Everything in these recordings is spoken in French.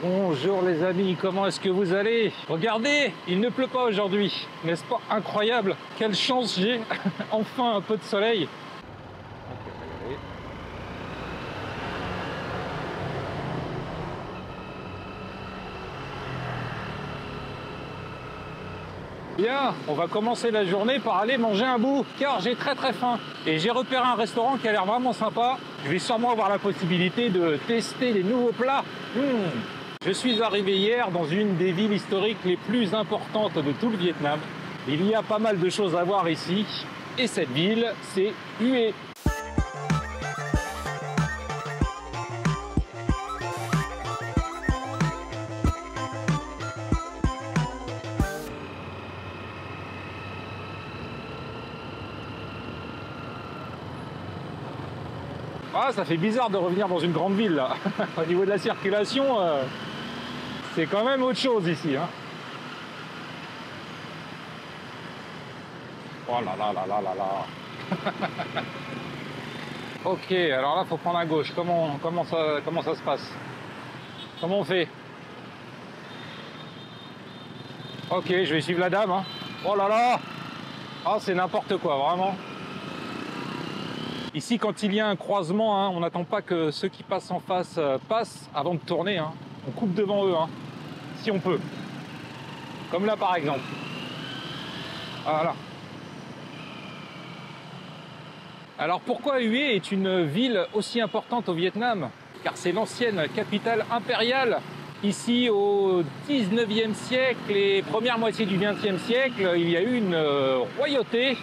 Bonjour les amis, comment est-ce que vous allez? Regardez, il ne pleut pas aujourd'hui. N'est-ce pas incroyable? Quelle chance j'ai! Enfin un peu de soleil. Bien, on va commencer la journée par aller manger un bout, car j'ai très faim. Et j'ai repéré un restaurant qui a l'air vraiment sympa. Je vais sûrement avoir la possibilité de tester les nouveaux plats. Je suis arrivé hier dans une des villes historiques les plus importantes de tout le Vietnam. Il y a pas mal de choses à voir ici. Et cette ville, c'est Hue. Ah, ça fait bizarre de revenir dans une grande ville, là. Au niveau de la circulation, c'est quand même autre chose ici, hein. Oh là là là là là là. Ok, alors là, faut prendre à gauche. Comment ça se passe? Comment on fait? Ok, je vais suivre la dame, hein. Oh là là. Ah, c'est n'importe quoi, vraiment. Ici, quand il y a un croisement, hein, on n'attend pas que ceux qui passent en face passent avant de tourner, hein. On coupe devant eux, hein, si on peut. Comme là, par exemple. Voilà. Alors, pourquoi Hue est une ville aussi importante au Vietnam? Car c'est l'ancienne capitale impériale. Ici, au 19e siècle et première moitié du 20e siècle, il y a eu une royauté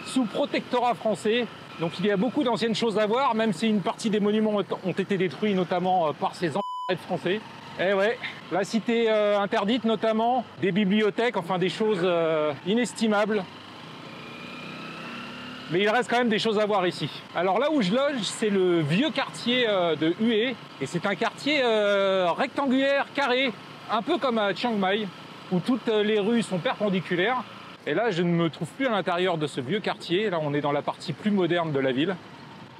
sous protectorat français. Donc il y a beaucoup d'anciennes choses à voir, même si une partie des monuments ont été détruits, notamment par ces enculés français. Eh ouais, la cité interdite notamment, des bibliothèques, enfin des choses inestimables. Mais il reste quand même des choses à voir ici. Alors là où je loge, c'est le vieux quartier de Hue. Et c'est un quartier rectangulaire, carré, un peu comme à Chiang Mai, où toutes les rues sont perpendiculaires. Et là, je ne me trouve plus à l'intérieur de ce vieux quartier. Là, on est dans la partie plus moderne de la ville.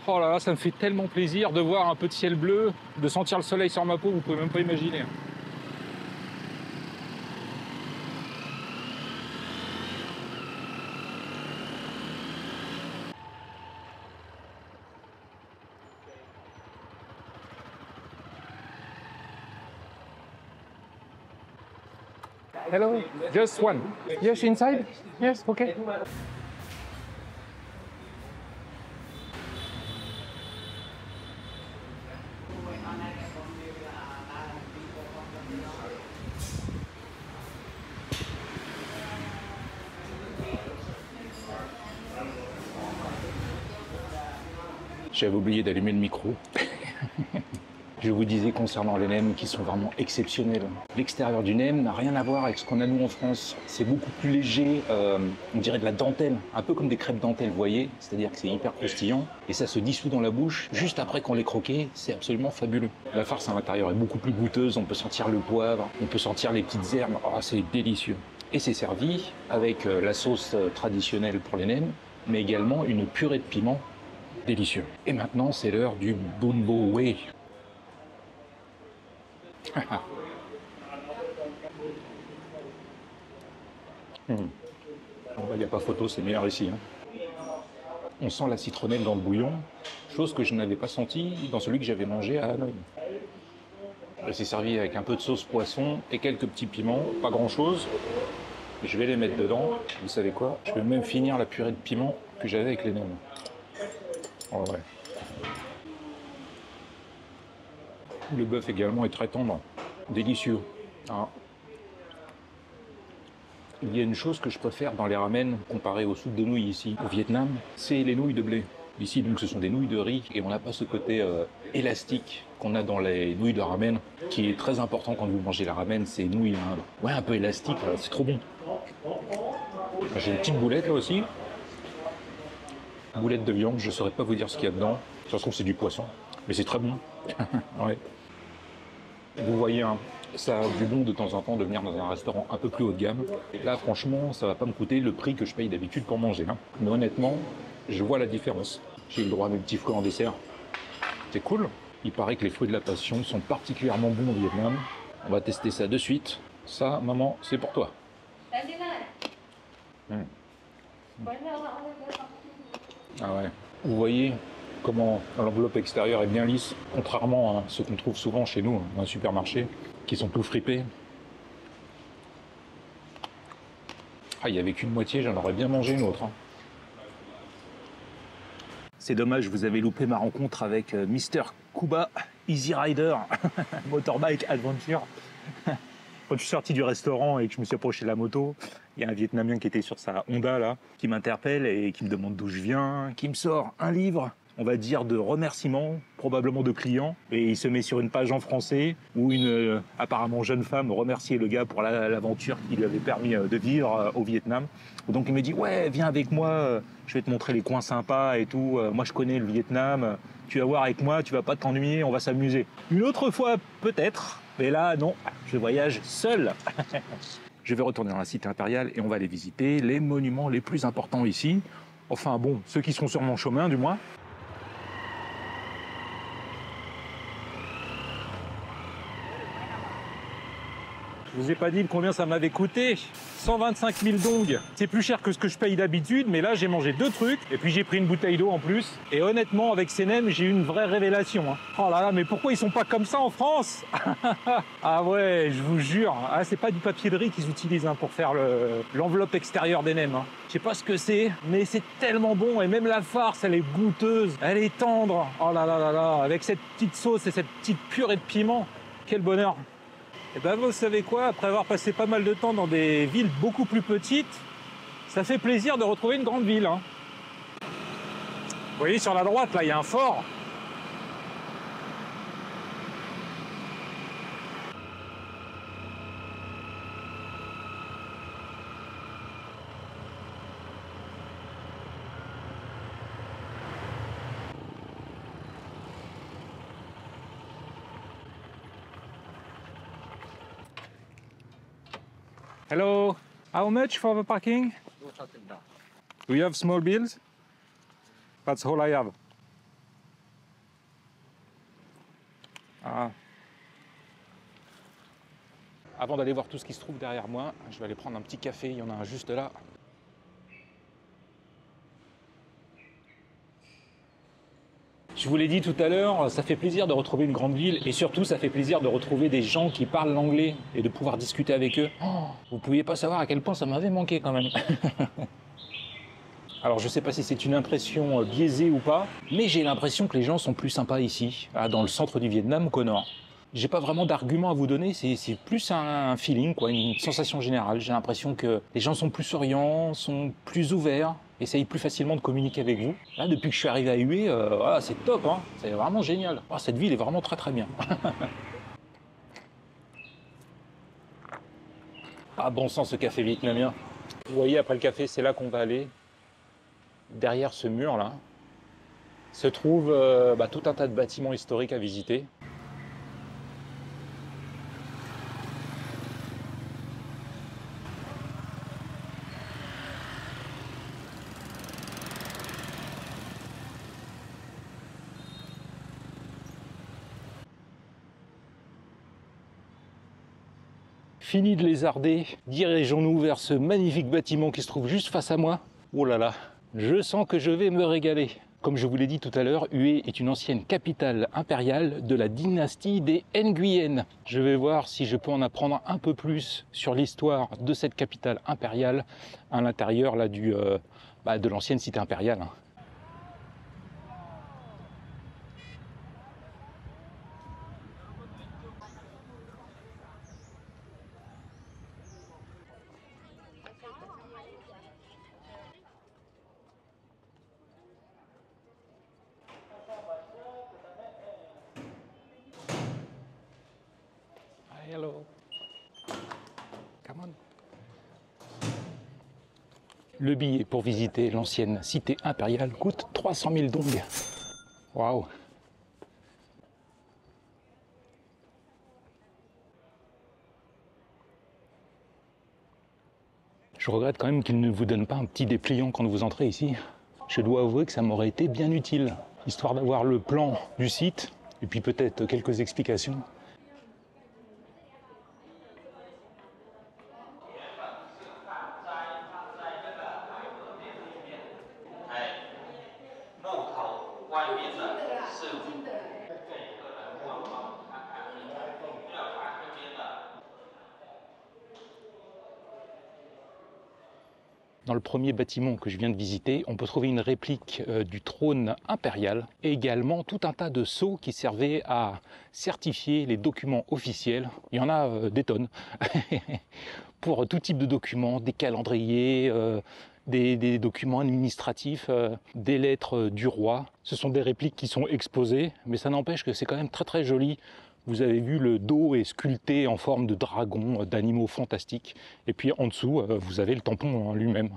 Oh là là, ça me fait tellement plaisir de voir un peu de ciel bleu, de sentir le soleil sur ma peau, vous pouvez même pas imaginer. Hello, just one. Yes, inside? Yes, okay. J'avais oublié d'allumer le micro. Je vous disais concernant les nems qui sont vraiment exceptionnels. L'extérieur du nem n'a rien à voir avec ce qu'on a nous en France. C'est beaucoup plus léger, on dirait de la dentelle, un peu comme des crêpes dentelles, vous voyez. C'est-à-dire que c'est hyper croustillant et ça se dissout dans la bouche juste après qu'on l'ait croqué. C'est absolument fabuleux. La farce à l'intérieur est beaucoup plus goûteuse, on peut sentir le poivre, on peut sentir les petites herbes. Oh, c'est délicieux. Et c'est servi avec la sauce traditionnelle pour les nems, mais également une purée de piment. Délicieux. Et maintenant, c'est l'heure du Bun Bo Hue. Il n'y a pas photo, c'est meilleur ici. Hein. On sent la citronnelle dans le bouillon, chose que je n'avais pas sentie dans celui que j'avais mangé à Hanoï. C'est servi avec un peu de sauce poisson et quelques petits piments, pas grand chose. Je vais les mettre dedans. Vous savez quoi? Je vais même finir la purée de piment que j'avais avec les nems. Oh ouais. Le bœuf également est très tendre, délicieux. Ah. Il y a une chose que je préfère dans les ramen comparé aux soupes de nouilles ici au Vietnam, c'est les nouilles de blé. Ici donc ce sont des nouilles de riz et on n'a pas ce côté élastique qu'on a dans les nouilles de ramen, qui est très important quand vous mangez la ramen, ces nouilles hein, ouais, un peu élastiques, c'est trop bon. J'ai une petite boulette là aussi. Boulette de viande, je ne saurais pas vous dire ce qu'il y a dedans. Ça se trouve c'est du poisson, mais c'est très bon. Ouais. Vous voyez, hein, ça a du bon de temps en temps de venir dans un restaurant un peu plus haut de gamme. Là, franchement, ça va pas me coûter le prix que je paye d'habitude pour manger. Hein. Mais honnêtement, je vois la différence. J'ai eu le droit à mes petits fruits en dessert. C'est cool. Il paraît que les fruits de la passion sont particulièrement bons au Vietnam. On va tester ça de suite. Ça, maman, c'est pour toi. Ah ouais. Vous voyez comment l'enveloppe extérieure est bien lisse, contrairement à ce qu'on trouve souvent chez nous dans un supermarché, qui sont tout fripés. Ah, il n'y avait qu'une moitié, j'en aurais bien mangé une autre. Hein. C'est dommage, vous avez loupé ma rencontre avec Mr. Kuba Easy Rider Motorbike Adventure. Quand je suis sorti du restaurant et que je me suis approché de la moto, il y a un Vietnamien qui était sur sa Honda là, qui m'interpelle et qui me demande d'où je viens, qui me sort un livre, on va dire de remerciements, probablement de clients, et il se met sur une page en français où une apparemment jeune femme remerciait le gars pour l'aventure qui lui avait permis de vivre au Vietnam. Donc il me dit ouais, viens avec moi, je vais te montrer les coins sympas et tout, moi je connais le Vietnam, tu vas voir avec moi, tu vas pas t'ennuyer, on va s'amuser. Une autre fois peut-être, mais là non, je voyage seul. Je vais retourner dans la cité impériale et on va aller visiter les monuments les plus importants ici. Enfin bon, ceux qui sont sur mon chemin du moins. Je vous ai pas dit combien ça m'avait coûté. 125 000 dong. C'est plus cher que ce que je paye d'habitude, mais là j'ai mangé 2 trucs et puis j'ai pris une bouteille d'eau en plus. Et honnêtement, avec ces nems, j'ai eu une vraie révélation. Hein. Oh là là, mais pourquoi ils sont pas comme ça en France? Ah ouais, je vous jure. Ah, c'est pas du papier de riz qu'ils utilisent hein, pour faire l'enveloppe extérieure des nems. Hein. Je sais pas ce que c'est, mais c'est tellement bon. Et même la farce, elle est goûteuse, elle est tendre. Oh là là là là, avec cette petite sauce et cette petite purée de piment. Quel bonheur. Et ben vous savez quoi, après avoir passé pas mal de temps dans des villes beaucoup plus petites, ça fait plaisir de retrouver une grande ville. Hein. Vous voyez sur la droite, là, il y a un fort. Hello, how much for the parking? Do you have small bills? That's all I have. Ah. Avant d'aller voir tout ce qui se trouve derrière moi, je vais aller prendre un petit café, il y en a un juste là. Je vous l'ai dit tout à l'heure, ça fait plaisir de retrouver une grande ville et surtout ça fait plaisir de retrouver des gens qui parlent l'anglais et de pouvoir discuter avec eux. Oh, vous ne pouviez pas savoir à quel point ça m'avait manqué quand même. Alors je ne sais pas si c'est une impression biaisée ou pas, mais j'ai l'impression que les gens sont plus sympas ici, dans le centre du Vietnam qu'au nord. J'ai pas vraiment d'argument à vous donner, c'est plus un feeling, quoi, une sensation générale. J'ai l'impression que les gens sont plus souriants, sont plus ouverts, essayent plus facilement de communiquer avec vous. Là, depuis que je suis arrivé à Hue, voilà, c'est top, hein, c'est vraiment génial. Oh, cette ville est vraiment très très bien. Ah bon sang ce café vietnamien. Vous voyez, après le café, c'est là qu'on va aller. Derrière ce mur-là, se trouve tout un tas de bâtiments historiques à visiter. Fini de lézarder, dirigeons-nous vers ce magnifique bâtiment qui se trouve juste face à moi. Oh là là, je sens que je vais me régaler. Comme je vous l'ai dit tout à l'heure, Hue est une ancienne capitale impériale de la dynastie des Nguyen. Je vais voir si je peux en apprendre un peu plus sur l'histoire de cette capitale impériale à l'intérieur là, de l'ancienne cité impériale. Hello. Come on. Le billet pour visiter l'ancienne cité impériale coûte 300 000 dong. Waouh. Je regrette quand même qu'ils ne vous donnent pas un petit dépliant quand vous entrez ici. Je dois avouer que ça m'aurait été bien utile, histoire d'avoir le plan du site et puis peut-être quelques explications. Dans le premier bâtiment que je viens de visiter, on peut trouver une réplique du trône impérial et également tout un tas de sceaux qui servaient à certifier les documents officiels. Il y en a des tonnes. Pour tout type de documents, des calendriers, des documents administratifs, des lettres du roi. Ce sont des répliques qui sont exposées, mais ça n'empêche que c'est quand même très très joli. Vous avez vu, le dos est sculpté en forme de dragon, d'animaux fantastiques. Et puis en dessous, vous avez le tampon en lui-même.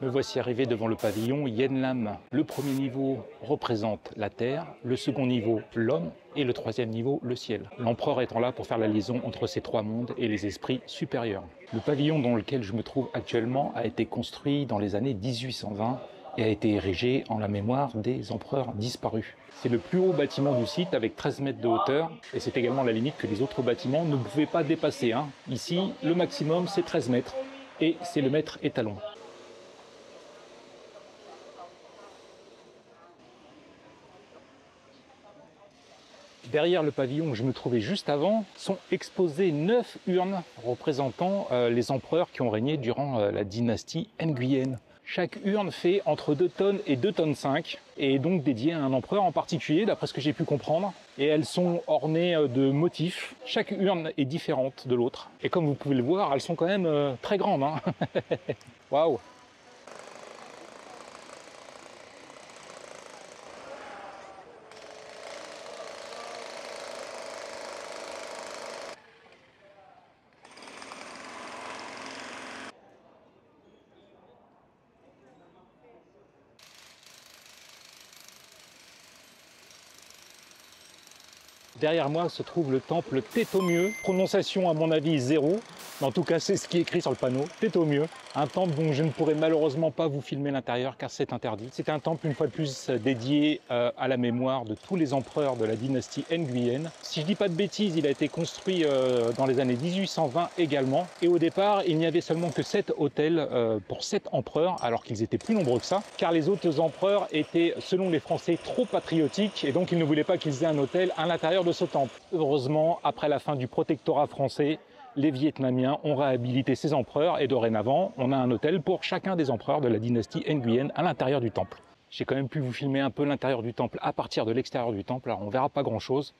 Me voici arrivé devant le pavillon Yenlam. Le premier niveau représente la terre, le second niveau l'homme et le troisième niveau le ciel. L'empereur étant là pour faire la liaison entre ces trois mondes et les esprits supérieurs. Le pavillon dans lequel je me trouve actuellement a été construit dans les années 1820 et a été érigé en la mémoire des empereurs disparus. C'est le plus haut bâtiment du site avec 13 mètres de hauteur et c'est également la limite que les autres bâtiments ne pouvaient pas dépasser. Ici, le maximum c'est 13 mètres et c'est le mètre étalon. Derrière le pavillon où je me trouvais juste avant, sont exposées 9 urnes représentant les empereurs qui ont régné durant la dynastie Nguyen. Chaque urne fait entre 2 tonnes et 2 tonnes 5 et est donc dédiée à un empereur en particulier, d'après ce que j'ai pu comprendre. Et elles sont ornées de motifs. Chaque urne est différente de l'autre. Et comme vous pouvez le voir, elles sont quand même très grandes. Waouh! Derrière moi se trouve le temple Thétomieux, prononciation à mon avis 0, en tout cas c'est ce qui est écrit sur le panneau, Thétomieux, un temple dont je ne pourrai malheureusement pas vous filmer l'intérieur car c'est interdit. C'est un temple une fois de plus dédié à la mémoire de tous les empereurs de la dynastie Nguyen. Si je dis pas de bêtises, il a été construit dans les années 1820 également, et au départ il n'y avait seulement que 7 hôtels pour 7 empereurs, alors qu'ils étaient plus nombreux que ça, car les autres empereurs étaient, selon les Français, trop patriotiques, et donc ils ne voulaient pas qu'ils aient un hôtel à l'intérieur de ce temple. Heureusement, après la fin du protectorat français, les Vietnamiens ont réhabilité ces empereurs et dorénavant, on a un hôtel pour chacun des empereurs de la dynastie Nguyen à l'intérieur du temple. J'ai quand même pu vous filmer un peu l'intérieur du temple à partir de l'extérieur du temple, alors on verra pas grand chose.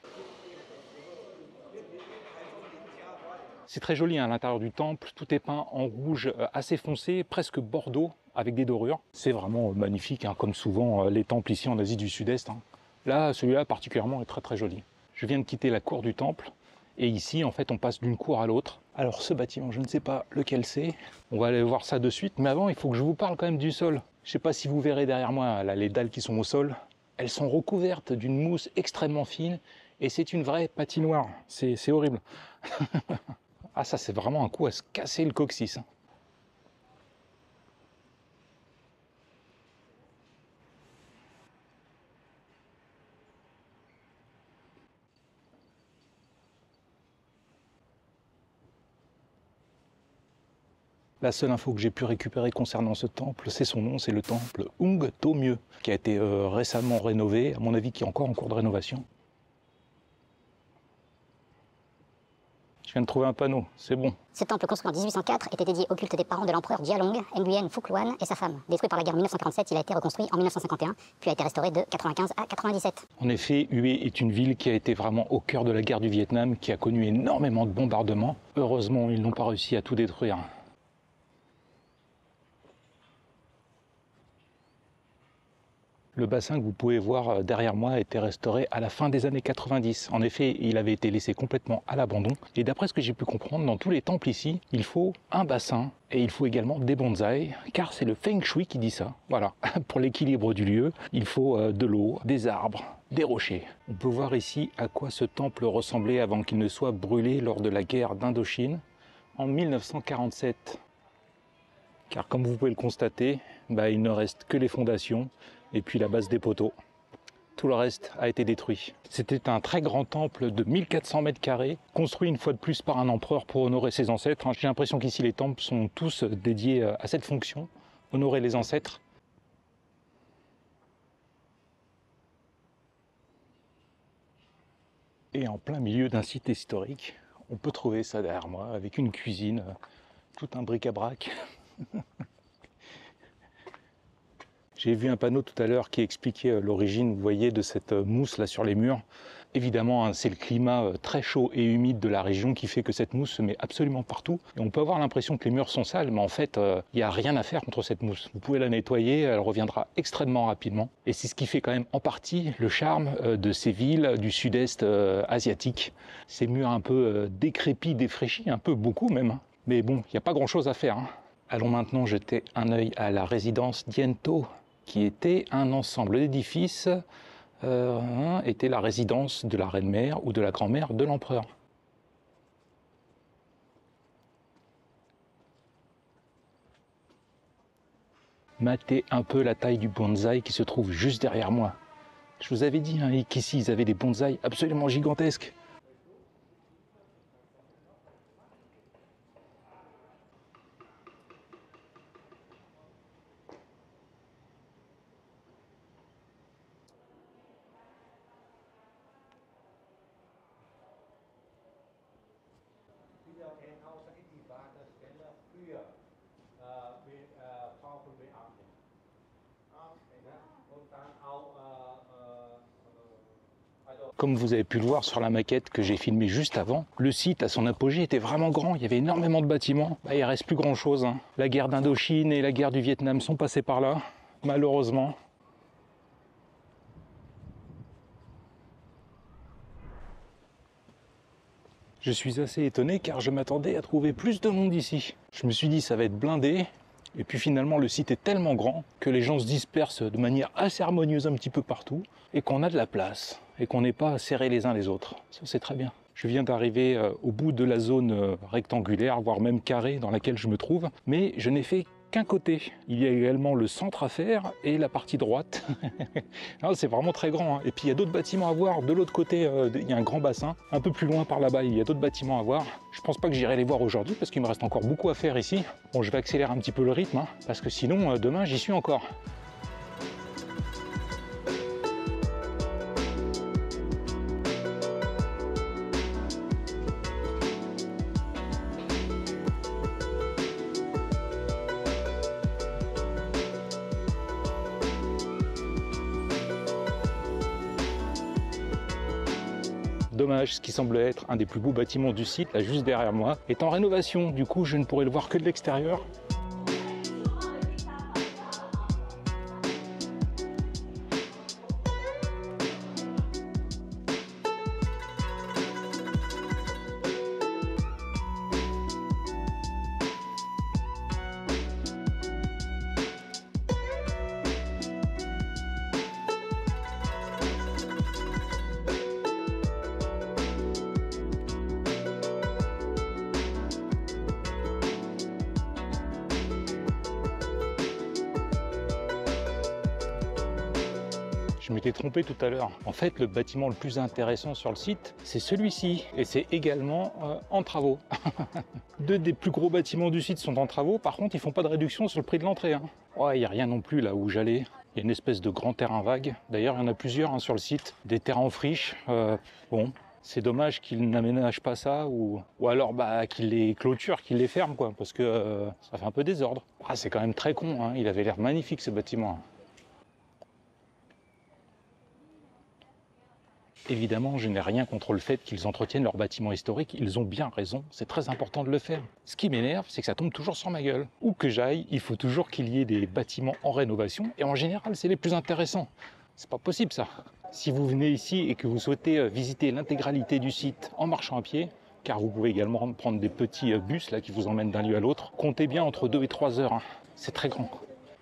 C'est très joli à l'intérieur du temple, tout est peint en rouge assez foncé, presque bordeaux, avec des dorures. C'est vraiment magnifique, comme souvent les temples ici en Asie du Sud-Est. Là, celui-là particulièrement est très très joli. Je viens de quitter la cour du temple, et ici, en fait, on passe d'une cour à l'autre. Alors ce bâtiment, je ne sais pas lequel c'est. On va aller voir ça de suite, mais avant, il faut que je vous parle quand même du sol. Je ne sais pas si vous verrez derrière moi, là, les dalles qui sont au sol. Elles sont recouvertes d'une mousse extrêmement fine, et c'est une vraie patinoire. C'est horrible. Ah, ça, c'est vraiment un coup à se casser le coccyx. La seule info que j'ai pu récupérer concernant ce temple, c'est son nom, c'est le temple Ung To Mieux, qui a été récemment rénové, à mon avis qui est encore en cours de rénovation. Je viens de trouver un panneau, c'est bon. Ce temple construit en 1804 était dédié au culte des parents de l'empereur Jialong, Nguyen Phuc Loan et sa femme. Détruit par la guerre 1947, il a été reconstruit en 1951, puis a été restauré de 95 à 97. En effet, Hue est une ville qui a été vraiment au cœur de la guerre du Vietnam, qui a connu énormément de bombardements. Heureusement, ils n'ont pas réussi à tout détruire. Le bassin que vous pouvez voir derrière moi a été restauré à la fin des années 90. En effet, il avait été laissé complètement à l'abandon. Et d'après ce que j'ai pu comprendre, dans tous les temples ici, il faut un bassin et il faut également des bonsaïs, car c'est le Feng Shui qui dit ça. Voilà, pour l'équilibre du lieu, il faut de l'eau, des arbres, des rochers. On peut voir ici à quoi ce temple ressemblait avant qu'il ne soit brûlé lors de la guerre d'Indochine en 1947. Car comme vous pouvez le constater, il ne reste que les fondations et puis la base des poteaux. Tout le reste a été détruit. C'était un très grand temple de 1400 mètres carrés, construit une fois de plus par un empereur pour honorer ses ancêtres. J'ai l'impression qu'ici les temples sont tous dédiés à cette fonction, honorer les ancêtres. Et en plein milieu d'un site historique, on peut trouver ça derrière moi, avec une cuisine, tout un bric-à-brac. J'ai vu un panneau tout à l'heure qui expliquait l'origine, vous voyez, de cette mousse là sur les murs. Évidemment, hein, c'est le climat très chaud et humide de la région qui fait que cette mousse se met absolument partout. Et on peut avoir l'impression que les murs sont sales, mais en fait, il n'y a rien à faire contre cette mousse. Vous pouvez la nettoyer, elle reviendra extrêmement rapidement. Et c'est ce qui fait quand même en partie le charme de ces villes du sud-est asiatique. Ces murs un peu décrépits, défraîchis, un peu beaucoup même. Mais bon, il n'y a pas grand-chose à faire. Hein. Allons maintenant jeter un œil à la résidence Diento, qui était un ensemble d'édifices, était la résidence de la reine-mère ou de la grand-mère de l'empereur. Matez un peu la taille du bonsaï qui se trouve juste derrière moi. Je vous avais dit hein, qu'ici ils avaient des bonsaïs absolument gigantesques. Comme vous avez pu le voir sur la maquette que j'ai filmée juste avant, le site à son apogée était vraiment grand, il y avait énormément de bâtiments. Il ne reste plus grand chose. Hein. La guerre d'Indochine et la guerre du Vietnam sont passées par là, malheureusement. Je suis assez étonné car je m'attendais à trouver plus de monde ici. Je me suis dit ça va être blindé. Et puis finalement le site est tellement grand que les gens se dispersent de manière assez harmonieuse un petit peu partout et qu'on a de la place et qu'on n'est pas serrés les uns les autres. Ça c'est très bien. Je viens d'arriver au bout de la zone rectangulaire, voire même carrée dans laquelle je me trouve, mais je n'ai fait qu'un côté. Il y a également le centre à faire et la partie droite. C'est vraiment très grand. Hein. Et puis il y a d'autres bâtiments à voir. De l'autre côté, il y a un grand bassin. Un peu plus loin par là-bas, il y a d'autres bâtiments à voir. Je pense pas que j'irai les voir aujourd'hui parce qu'il me reste encore beaucoup à faire ici. Bon, je vais accélérer un petit peu le rythme hein, parce que sinon, demain, j'y suis encore. Dommage, ce qui semble être un des plus beaux bâtiments du site, là juste derrière moi, est en rénovation. Du coup, je ne pourrai le voir que de l'extérieur. Je m'étais trompé tout à l'heure. En fait, le bâtiment le plus intéressant sur le site, c'est celui-ci. Et c'est également en travaux. Deux des plus gros bâtiments du site sont en travaux. Par contre, ils font pas de réduction sur le prix de l'entrée. Hein. Ouais, il n'y a rien non plus là où j'allais. Il y a une espèce de grand terrain vague. D'ailleurs, il y en a plusieurs hein, sur le site. Des terrains en friche. Bon, c'est dommage qu'ils n'aménagent pas ça ou alors qu'ils les clôturent, qu'ils les ferment, quoi, parce que ça fait un peu désordre. Ah, c'est quand même très con. Hein. Il avait l'air magnifique ce bâtiment. Évidemment, je n'ai rien contre le fait qu'ils entretiennent leurs bâtiments historiques, ils ont bien raison, c'est très important de le faire. Ce qui m'énerve, c'est que ça tombe toujours sur ma gueule. Où que j'aille, il faut toujours qu'il y ait des bâtiments en rénovation, et en général, c'est les plus intéressants. C'est pas possible ça. Si vous venez ici et que vous souhaitez visiter l'intégralité du site en marchant à pied, car vous pouvez également prendre des petits bus là, qui vous emmènent d'un lieu à l'autre, comptez bien entre 2 et 3 heures, hein. C'est très grand.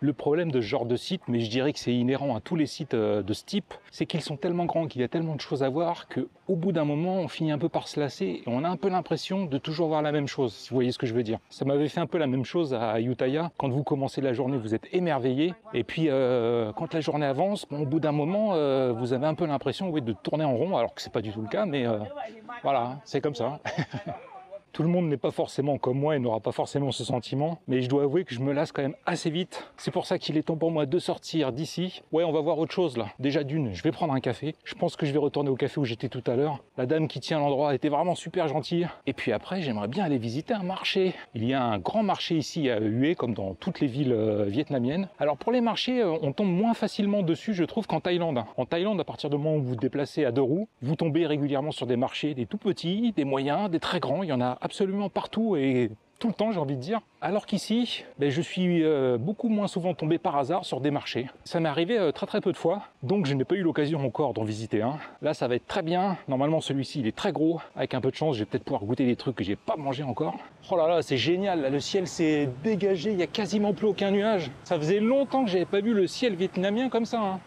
Le problème de ce genre de site, mais je dirais que c'est inhérent à tous les sites de ce type, c'est qu'ils sont tellement grands, qu'il y a tellement de choses à voir, qu'au bout d'un moment, on finit un peu par se lasser et on a un peu l'impression de toujours voir la même chose, si vous voyez ce que je veux dire. Ça m'avait fait un peu la même chose à Ayutthaya. Quand vous commencez la journée, vous êtes émerveillé, et puis quand la journée avance, au bout d'un moment, vous avez un peu l'impression de tourner en rond, alors que c'est pas du tout le cas, mais voilà, c'est comme ça. Tout le monde n'est pas forcément comme moi et n'aura pas forcément ce sentiment, mais je dois avouer que je me lasse quand même assez vite. C'est pour ça qu'il est temps pour moi de sortir d'ici. Ouais, on va voir autre chose là. Déjà d'une, je vais prendre un café. Je pense que je vais retourner au café où j'étais tout à l'heure. La dame qui tient l'endroit était vraiment super gentille. Et puis après, j'aimerais bien aller visiter un marché. Il y a un grand marché ici à Hue, comme dans toutes les villes vietnamiennes. Alors pour les marchés, on tombe moins facilement dessus, je trouve, qu'en Thaïlande. En Thaïlande, à partir du moment où vous vous déplacez à 2 roues, vous tombez régulièrement sur des marchés, des tout petits, des moyens, des très grands. Il y en a absolument partout et tout le temps, j'ai envie de dire. Alors qu'ici, je suis beaucoup moins souvent tombé par hasard sur des marchés. Ça m'est arrivé très peu de fois, donc je n'ai pas eu l'occasion encore d'en visiter un. Là, ça va être très bien. Normalement, celui-ci, il est très gros. Avec un peu de chance, je vais peut-être pouvoir goûter des trucs que j'ai pas mangé encore. Oh là là, c'est génial. Là, le ciel s'est dégagé. Il y a quasiment plus aucun nuage. Ça faisait longtemps que j'avais pas vu le ciel vietnamien comme ça, hein.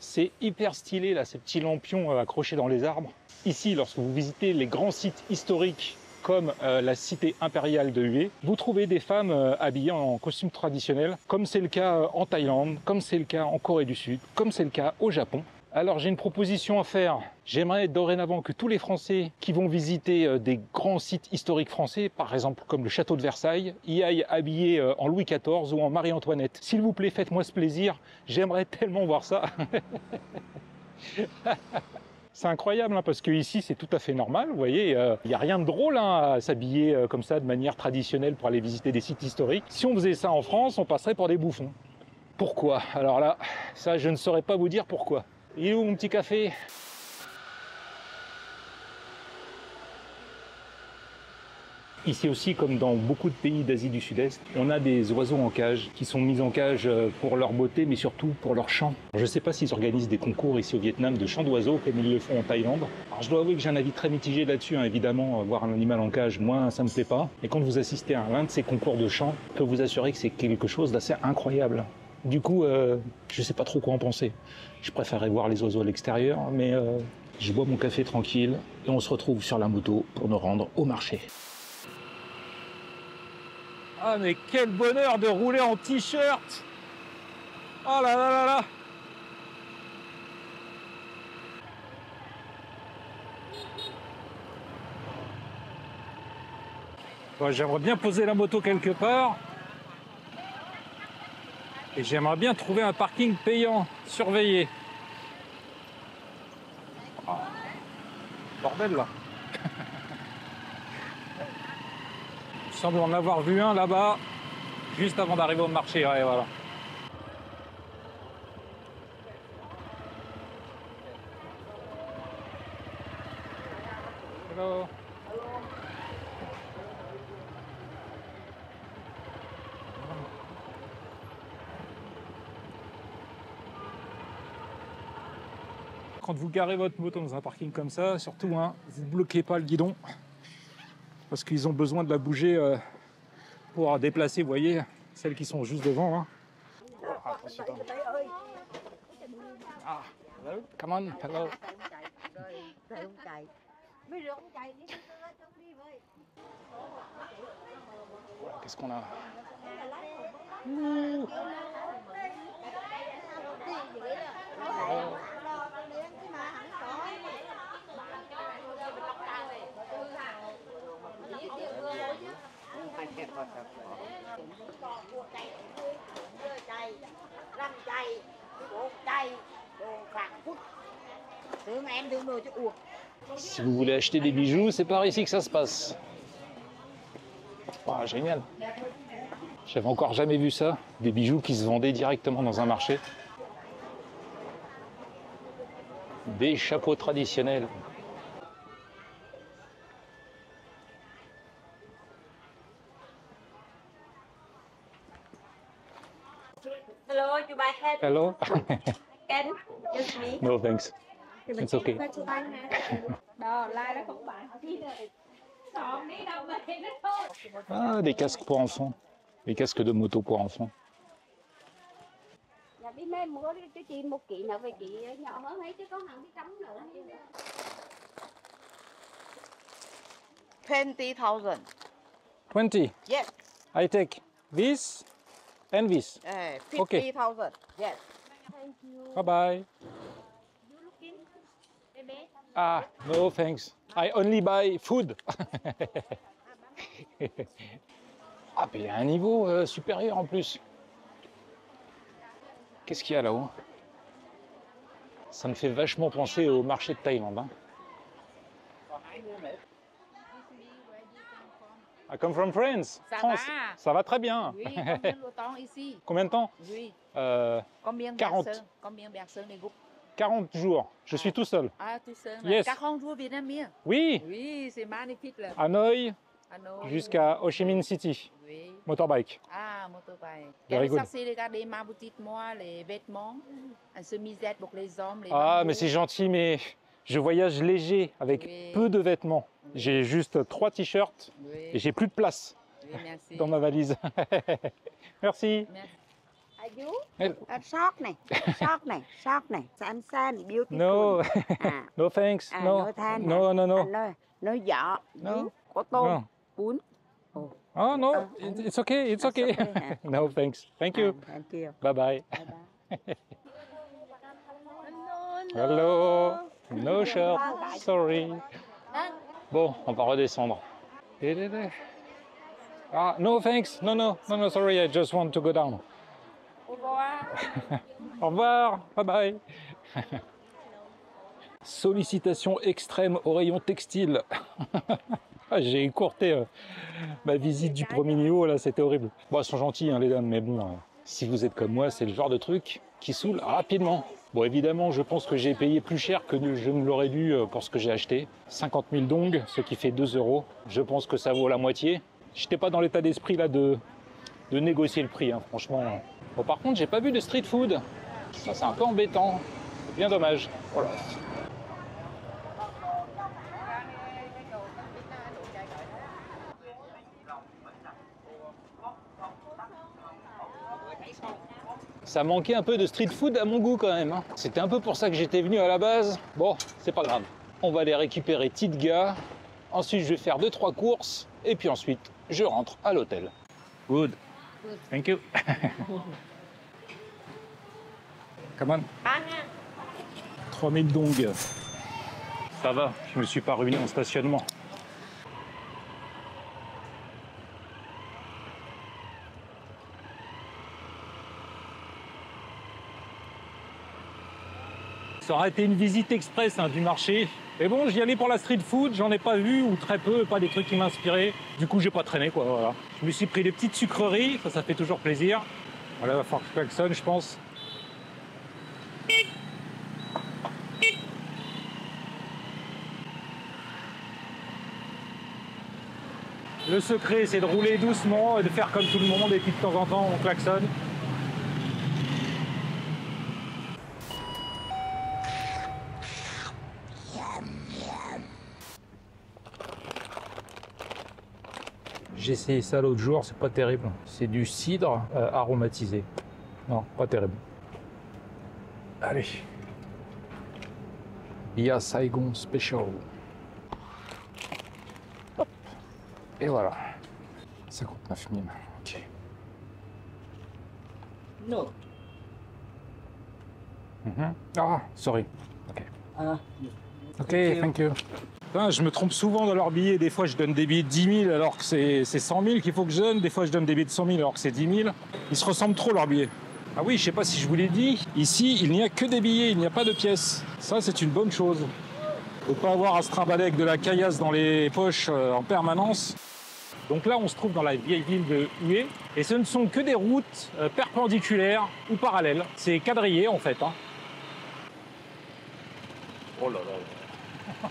C'est hyper stylé là, ces petits lampions accrochés dans les arbres. Ici, lorsque vous visitez les grands sites historiques comme la cité impériale de Hue, vous trouvez des femmes habillées en costume traditionnel, comme c'est le cas en Thaïlande, comme c'est le cas en Corée du Sud, comme c'est le cas au Japon. Alors j'ai une proposition à faire. J'aimerais dorénavant que tous les Français qui vont visiter des grands sites historiques français, par exemple comme le château de Versailles, y aillent habillés en Louis XIV ou en Marie-Antoinette. S'il vous plaît, faites-moi ce plaisir. J'aimerais tellement voir ça. C'est incroyable hein, parce que ici c'est tout à fait normal, vous voyez, il n'y a rien de drôle hein, à s'habiller comme ça de manière traditionnelle pour aller visiter des sites historiques. Si on faisait ça en France, on passerait pour des bouffons. Pourquoi? Alors là, ça je ne saurais pas vous dire pourquoi. Il est où mon petit café? Ici aussi, comme dans beaucoup de pays d'Asie du Sud-Est, on a des oiseaux en cage qui sont mis en cage pour leur beauté, mais surtout pour leur chant. Je ne sais pas s'ils organisent des concours ici au Vietnam de chant d'oiseaux comme ils le font en Thaïlande. Alors je dois avouer que j'ai un avis très mitigé là-dessus, hein. Évidemment, voir un animal en cage, moi, ça me plaît pas. Et quand vous assistez à l'un de ces concours de chant, je peux vous assurer que c'est quelque chose d'assez incroyable. Du coup, je sais pas trop quoi en penser. Je préférerais voir les oiseaux à l'extérieur, mais je bois mon café tranquille et on se retrouve sur la moto pour nous rendre au marché. Ah mais quel bonheur de rouler en t-shirt! Oh là là là là! Bon, j'aimerais bien poser la moto quelque part. Et j'aimerais bien trouver un parking payant, surveillé. Oh, bordel là. Il semble en avoir vu un là-bas, juste avant d'arriver au marché. Ouais, voilà. Hello. Quand vous garez votre moto dans un parking comme ça, surtout, hein, vous ne bloquez pas le guidon. Parce qu'ils ont besoin de la bouger pour déplacer, vous voyez, celles qui sont juste devant. Hein. Attention. Ah, hello, come on, hello. Qu'est-ce qu'on a? Ouh. Si vous voulez acheter des bijoux, c'est par ici que ça se passe. Wow, génial. J'avais encore jamais vu ça, des bijoux qui se vendaient directement dans un marché. Des chapeaux traditionnels. Hello, you buy hat? Hello? Can just me. No thanks. It's okay. Đó, like nó không bạn. Còn đi đâu mà thì nó thôi. Ah, des casques pour enfants. Des casques de moto pour enfants. Dạ đi mấy mua cái chim 1 kg nào về chị nhỏ hơn ấy chứ có hàng đi cắm nữa. 20,000. 20. Yes. I take this and this. 50,000. Yes. Thank you. Bye bye. You looking? Baby. Ah, no thanks. I only buy food. Ah, mais il y a un niveau supérieur en plus. Qu'est-ce qu'il y a là-haut? Ça me fait vachement penser au marché de Thaïlande. Hein. I come from France. Ça France. va? Ça va très bien. Oui, combien de temps ici? Combien de temps? Oui. Euh, Combien de 40. personnes? Combien de personnes les groupes? 40 jours. Je suis tout seul. Ah, tout seul. Yes. 40 jours vietnamien. Oui, Oui, c'est magnifique là. Hanoï Hanoi. jusqu'à Ho Chi Minh City. Oui. Motorbike. Ah, motorbike. Very good. Ça, c'est regardez ma boutique, moi, les vêtements, un chemisette pour les hommes, les Ah, bambous. mais c'est gentil, mais je voyage léger avec Oui. peu de vêtements. J'ai juste 3 t-shirts Oui, et j'ai plus de place oui, merci. dans ma valise. Merci. Merci. อายุ Elle- ชอกไหนชอกไหนชอกไหนสั้นๆ beautiful No, อ่า no thanks. อ่า No, โนแทน no, no, อั no. นเลยโนหยอ No. โคต้ม No. ปุ้น Oh no, it's okay, it's okay. okay. No thanks. Thank you. thank you Bye bye. bye bye Hello. No shirt. Sorry. Bon, on va redescendre. Ah, no thanks. No, no, no, no, sorry. I just want to go down. Au revoir. Au revoir. Bye bye. Sollicitation extrême au rayon textile. Ah, j'ai écourté ma visite du premier niveau, là, c'était horrible. Bon, elles sont gentilles, hein, les dames, mais bon, si vous êtes comme moi, c'est le genre de truc qui saoule rapidement. Bon, évidemment, je pense que j'ai payé plus cher que je ne l'aurais dû pour ce que j'ai acheté. 50 000 dong, ce qui fait 2 €. Je pense que ça vaut la moitié. J'étais pas dans l'état d'esprit, là, de négocier le prix, hein, franchement. Bon, par contre, j'ai pas vu de street food. Ça, c'est un peu embêtant. C'est bien dommage. Voilà. Ça manquait un peu de street food à mon goût quand même. Hein. C'était un peu pour ça que j'étais venu à la base. Bon, c'est pas grave. On va aller récupérer Tidga. Ensuite, je vais faire 2-3 courses. Et puis ensuite, je rentre à l'hôtel. Good. Thank you. Come on. 3000 dong. Ça va, je me suis pas ruiné en stationnement. Ça aurait été une visite express hein, du marché. Mais bon, j'y allais pour la street food, j'en ai pas vu ou très peu, pas des trucs qui m'inspiraient. Du coup, j'ai pas traîné quoi, voilà. Je me suis pris des petites sucreries, ça fait toujours plaisir. Voilà, il va falloir que je klaxonne, je pense. Le secret, c'est de rouler doucement et de faire comme tout le monde et puis de temps en temps, on klaxonne. J'ai essayé ça l'autre jour, c'est pas terrible. C'est du cidre aromatisé. Non, pas terrible. Allez. Bia Saigon Special. Hop. Et voilà. 59 000. Ok. no Ah, sorry. Ok. ah Ok, thank you. Putain, je me trompe souvent dans leurs billets. Des fois, je donne des billets de 10 000 alors que c'est 100 000 qu'il faut que je donne. Des fois, je donne des billets de 100 000 alors que c'est 10 000. Ils se ressemblent trop, leurs billets. Ah oui, je sais pas si je vous l'ai dit. Ici, il n'y a que des billets, il n'y a pas de pièces. Ça, c'est une bonne chose. Faut pas avoir à se trimballer avec de la caillasse dans les poches en permanence. Donc là, on se trouve dans la vieille ville de Hue. Et ce ne sont que des routes perpendiculaires ou parallèles. C'est quadrillé, en fait. Hein. Oh là là.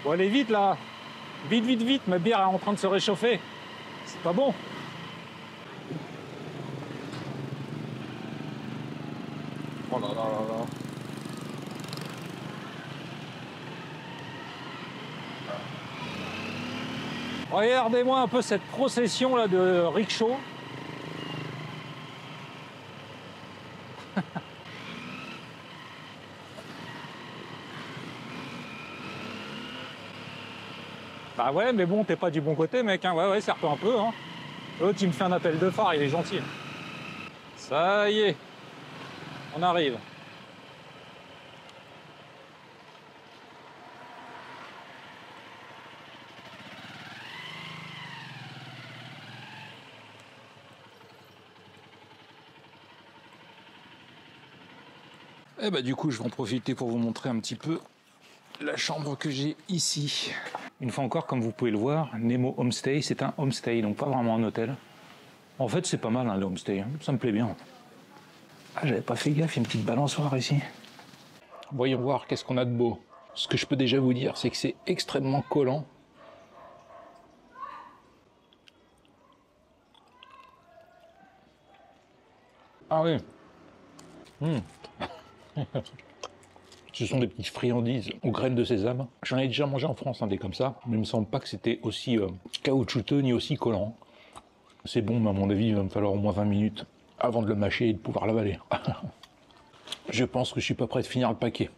Bon, allez vite là. Vite, vite, vite. Ma bière est en train de se réchauffer. C'est pas bon. Oh là là là là. Regardez-moi un peu cette procession là de rickshaw. Bah ouais, mais bon, t'es pas du bon côté, mec. Hein. Ouais, ouais, serre-toi un peu. Hein. L'autre, il me fait un appel de phare, il est gentil. Ça y est, on arrive. Et bah du coup, je vais en profiter pour vous montrer un petit peu la chambre que j'ai ici. Une fois encore, comme vous pouvez le voir, Nemo Homestay, c'est un homestay, donc pas vraiment un hôtel. En fait, c'est pas mal hein, le homestay, hein. Ça me plaît bien. Ah, j'avais pas fait gaffe, il y a une petite balançoire ici. Voyons voir qu'est-ce qu'on a de beau. Ce que je peux déjà vous dire, c'est que c'est extrêmement collant. Ah oui. Ce sont des petites friandises aux graines de sésame. J'en ai déjà mangé en France, hein, des comme ça, mais il me semble pas que c'était aussi caoutchouteux ni aussi collant. C'est bon, mais à mon avis, il va me falloir au moins 20 minutes avant de le mâcher et de pouvoir l'avaler. Je pense que je suis pas prêt de finir le paquet.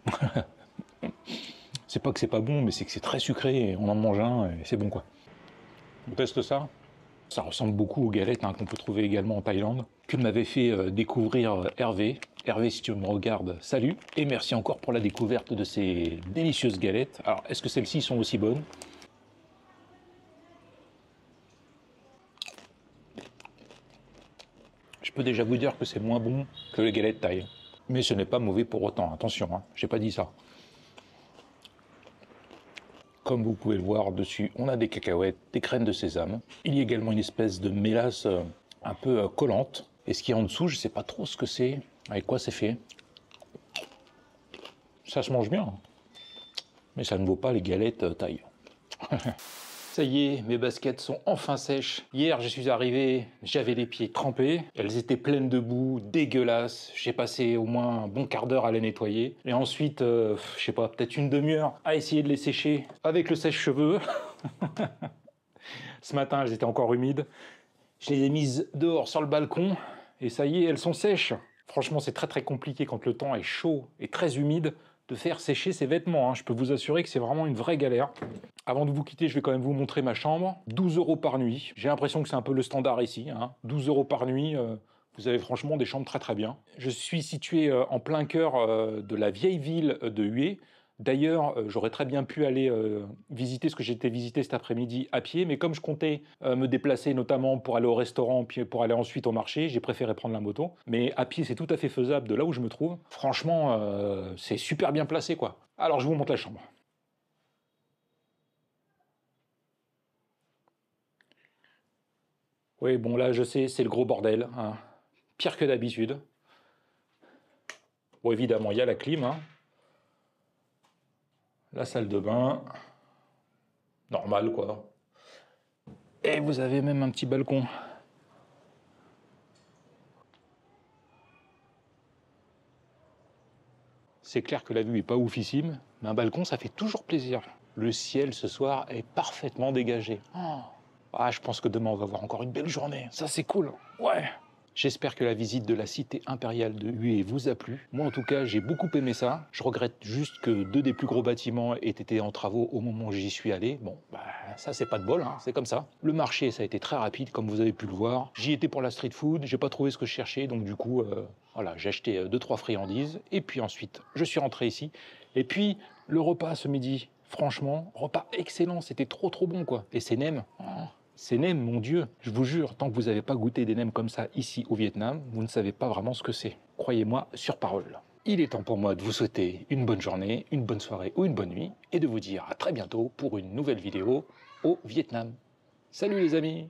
C'est pas que c'est pas bon, mais c'est que c'est très sucré et on en mange un et c'est bon quoi. On teste ça. Ça ressemble beaucoup aux galettes hein, qu'on peut trouver également en Thaïlande, que m'avait fait découvrir Hervé. Hervé, si tu me regardes, salut. Et merci encore pour la découverte de ces délicieuses galettes. Alors, est-ce que celles-ci sont aussi bonnes? Je peux déjà vous dire que c'est moins bon que les galettes thaï. Mais ce n'est pas mauvais pour autant, attention, hein, j'ai pas dit ça. Comme vous pouvez le voir dessus, on a des cacahuètes, des graines de sésame. Il y a également une espèce de mélasse un peu collante. Et ce qui est en dessous, je sais pas trop ce que c'est, avec quoi c'est fait. Ça se mange bien, mais ça ne vaut pas les galettes thaï. Ça y est, mes baskets sont enfin sèches. Hier, je suis arrivé, j'avais les pieds trempés. Elles étaient pleines de boue, dégueulasses. J'ai passé au moins un bon quart d'heure à les nettoyer. Et ensuite, je sais pas, peut-être une demi-heure à essayer de les sécher avec le sèche-cheveux. Ce matin, elles étaient encore humides. Je les ai mises dehors sur le balcon. Et ça y est, elles sont sèches. Franchement, c'est très compliqué quand le temps est chaud et très humide de faire sécher ses vêtements. Hein. Je peux vous assurer que c'est vraiment une vraie galère. Avant de vous quitter, je vais quand même vous montrer ma chambre. 12 € par nuit. J'ai l'impression que c'est un peu le standard ici. Hein. 12 € par nuit. Vous avez franchement des chambres très bien. Je suis situé en plein cœur de la vieille ville de Hue. D'ailleurs, j'aurais très bien pu aller visiter ce que j'étais visité cet après-midi à pied, mais comme je comptais me déplacer notamment pour aller au restaurant, puis pour aller ensuite au marché, j'ai préféré prendre la moto. Mais à pied, c'est tout à fait faisable de là où je me trouve. Franchement, c'est super bien placé, quoi. Alors, je vous montre la chambre. Oui, bon, là, je sais, c'est le gros bordel. Hein. Pire que d'habitude. Bon, évidemment, il y a la clim, hein. La salle de bain, normal quoi. Et vous avez même un petit balcon. C'est clair que la vue est pas oufissime, mais un balcon ça fait toujours plaisir. Le ciel ce soir est parfaitement dégagé. Ah, je pense que demain on va avoir encore une belle journée. Ça c'est cool. Ouais. J'espère que la visite de la cité impériale de Hue vous a plu. Moi, en tout cas, j'ai beaucoup aimé ça. Je regrette juste que 2 des plus gros bâtiments aient été en travaux au moment où j'y suis allé. Bon, bah, ça, c'est pas de bol, hein, c'est comme ça. Le marché, ça a été très rapide, comme vous avez pu le voir. J'y étais pour la street food, j'ai pas trouvé ce que je cherchais, donc du coup, voilà, j'ai acheté 2-3 friandises. Et puis ensuite, je suis rentré ici. Et puis, le repas ce midi, franchement, repas excellent, c'était trop bon, quoi. Et ces nems... Ces nems, mon Dieu, je vous jure, tant que vous n'avez pas goûté des nems comme ça ici au Vietnam, vous ne savez pas vraiment ce que c'est. Croyez-moi, sur parole. Il est temps pour moi de vous souhaiter une bonne journée, une bonne soirée ou une bonne nuit, et de vous dire à très bientôt pour une nouvelle vidéo au Vietnam. Salut les amis!